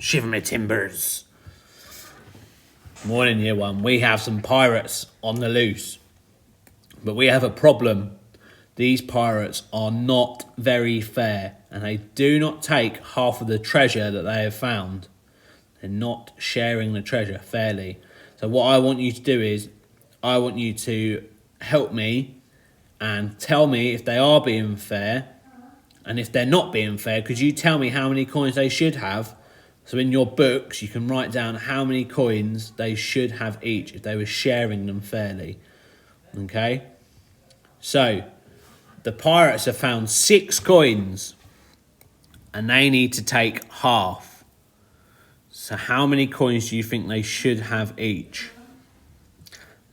Shiver me timbers. Morning, year one. We have some pirates on the loose, but we have a problem. These pirates are not very fair, and they do not take half of the treasure that they have found. They're not sharing the treasure fairly. So what I want you to do is, I want you to help me and tell me if they are being fair, and if they're not being fair, could you tell me how many coins they should have? So in your books, you can write down how many coins they should have each if they were sharing them fairly. Okay? So, the pirates have found 6 coins, and they need to take half. So how many coins do you think they should have each?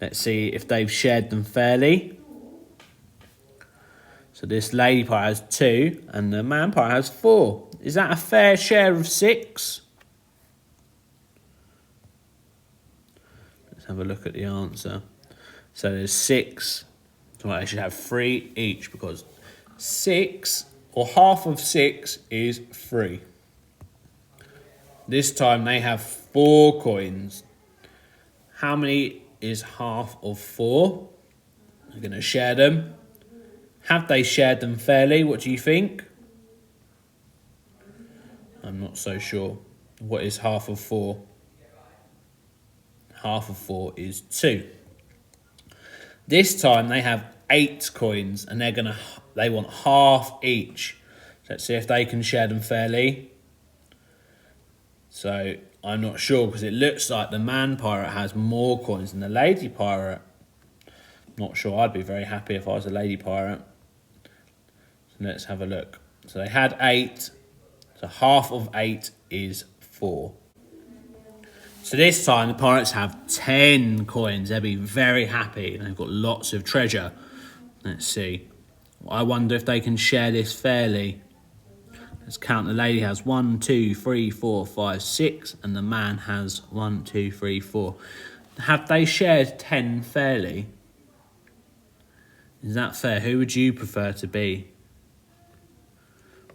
Let's see if they've shared them fairly. So this lady pirate has 2, and the man pirate has 4. Is that a fair share of 6? Let's have a look at the answer. So there's 6. Well, they should have 3 each, because 6 or half of 6 is 3. This time they have 4 coins. How many is half of 4? They're going to share them. Have they shared them fairly? What do you think? I'm not so sure. What is half of 4? Half of 4 is 2. This time they have 8 coins, and they want half each. Let's see if they can share them fairly. So I'm not sure, because it looks like the man pirate has more coins than the lady pirate. Not sure. I'd be very happy if I was a lady pirate. So let's have a look. So they had 8. So half of 8 is 4. So this time the pirates have 10 coins. They'll be very happy. They've got lots of treasure. Let's see. I wonder if they can share this fairly. Let's count. The lady has 1, 2, 3, 4, 5, 6. And the man has 1, 2, 3, 4. Have they shared 10 fairly? Is that fair? Who would you prefer to be?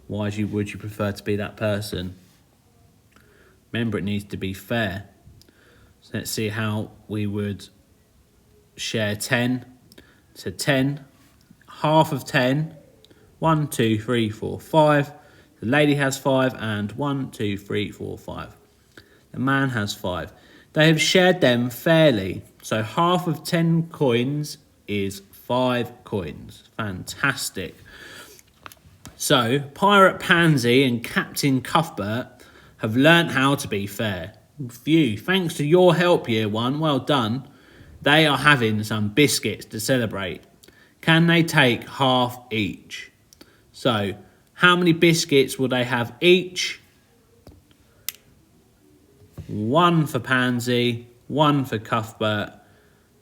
Why would you prefer to be that person? Remember, it needs to be fair. So let's see how we would share 10. So 10, half of 10, 1, 2, 3, 4, 5. The lady has 5, and 1, 2, 3, 4, 5. The man has 5. They have shared them fairly. So half of 10 coins is 5 coins. Fantastic. So Pirate Pansy and Captain Cuthbert have learnt how to be fair. Phew, thanks to your help, year one, well done. They are having some biscuits to celebrate. Can they take half each? So, how many biscuits will they have each? 1 for Pansy, 1 for Cuthbert.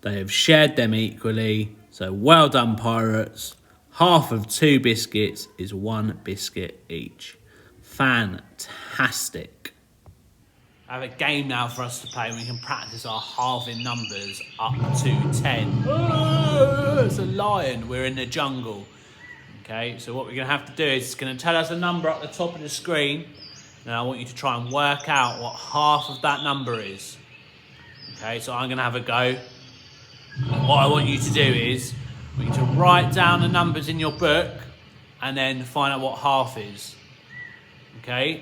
They have shared them equally. So, well done, pirates. Half of 2 biscuits is 1 biscuit each. Fantastic. I have a game now for us to play, and we can practice our halving numbers up to 10. Oh, it's a lion. We're in the jungle. Okay, so what we're going to have to do is it's going to tell us a number at the top of the screen, and I want you to try and work out what half of that number is. Okay, so I'm going to have a go. And what I want you to do is, I want you to write down the numbers in your book, and then find out what half is. Okay?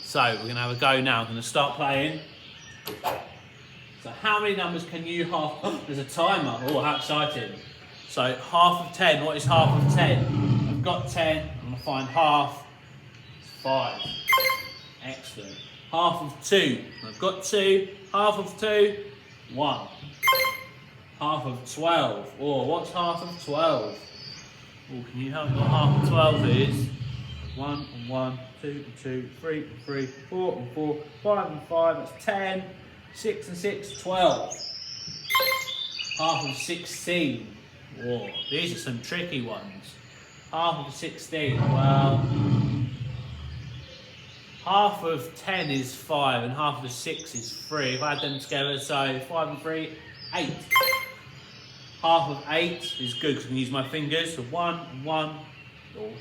So, we're going to have a go now. I'm going to start playing. So, how many numbers can you half... Oh, there's a timer. Oh, how exciting. So, half of 10. What is half of 10? I've got 10. I'm going to find half. It's 5. Excellent. Half of 2. I've got 2. Half of 2. 1. Half of 12. Oh, what's half of 12? Oh, can you help me what half of 12 is? 1 and 1, 2 and 2, 3 and 3, 4 and 4, 5 and 5, that's 10, 6 and 6, 12. Half of 16. Whoa, these are some tricky ones. Half of 16, well, half of 10 is 5 and half of 6 is 3. If I add them together, so 5 and 3, 8. Half of 8 is good because I can use my fingers. So 1 and 1.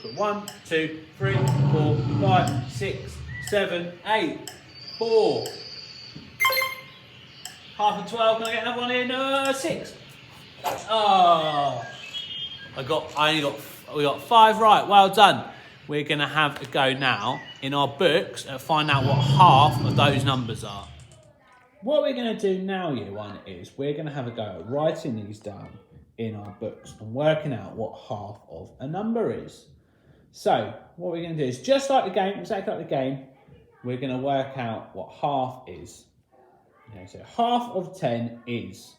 So 1, 2, 3, 4, 5, 6, 7, 8. 4. Half of 12, can I get another one in? 6. Oh, we got 5 right, well done. We're gonna have a go now in our books and find out what half of those numbers are. What we're gonna do now, year 1, is we're gonna have a go at writing these down in our books and working out what half of a number is. So, what we're gonna do is just like the game, exactly like the game, we're gonna work out what half is. Okay, so half of 10 is.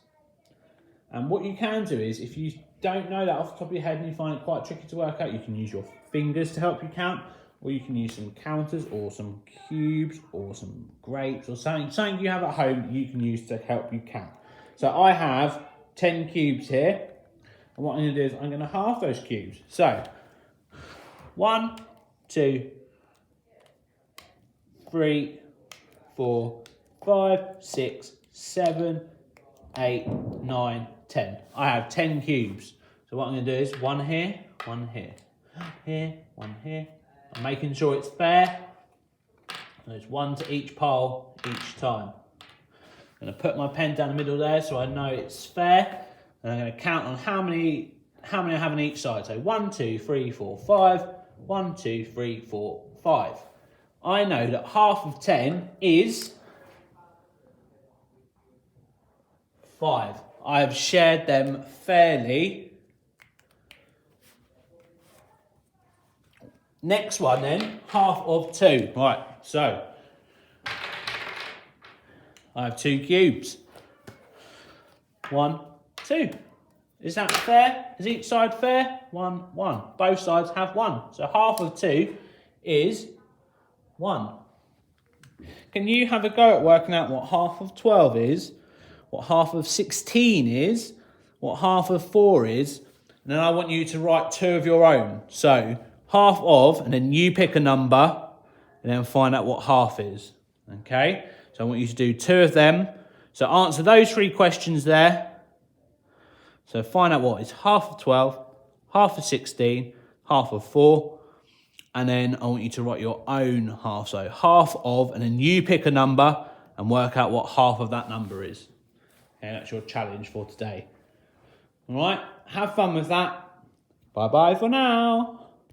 And what you can do is, if you don't know that off the top of your head and you find it quite tricky to work out, you can use your fingers to help you count, or you can use some counters or some cubes or some grapes or something you have at home you can use to help you count. So I have 10 cubes here, and what I'm going to do is I'm going to halve those cubes. So 1, 2, 3, 4, 5, 6, 7, 8, 9, 10. I have 10 cubes. So what I'm going to do is 1 here, 1 here, here, 1 here. I'm making sure it's fair. There's 1 to each pile each time. I'm going to put my pen down the middle there so I know it's fair. And I'm going to count on how many I have on each side. So 1, 2, 3, 4, 5. 1, 2, 3, 4, 5. I know that half of 10 is 5. I have shared them fairly. Next one then, half of 2. Right, so I have 2 cubes. 1, 2. Is that fair? Is each side fair? 1, 1. Both sides have 1. So half of 2 is 1. Can you have a go at working out what half of 12 is? What half of 16 is, what half of 4 is, and then I want you to write 2 of your own. So half of, and then you pick a number, and then find out what half is. Okay? So I want you to do 2 of them. So answer those 3 questions there. So find out what is half of 12, half of 16, half of 4, and then I want you to write your own half. So half of, and then you pick a number and work out what half of that number is. Okay, that's your challenge for today. All right, have fun with that. Bye-bye for now.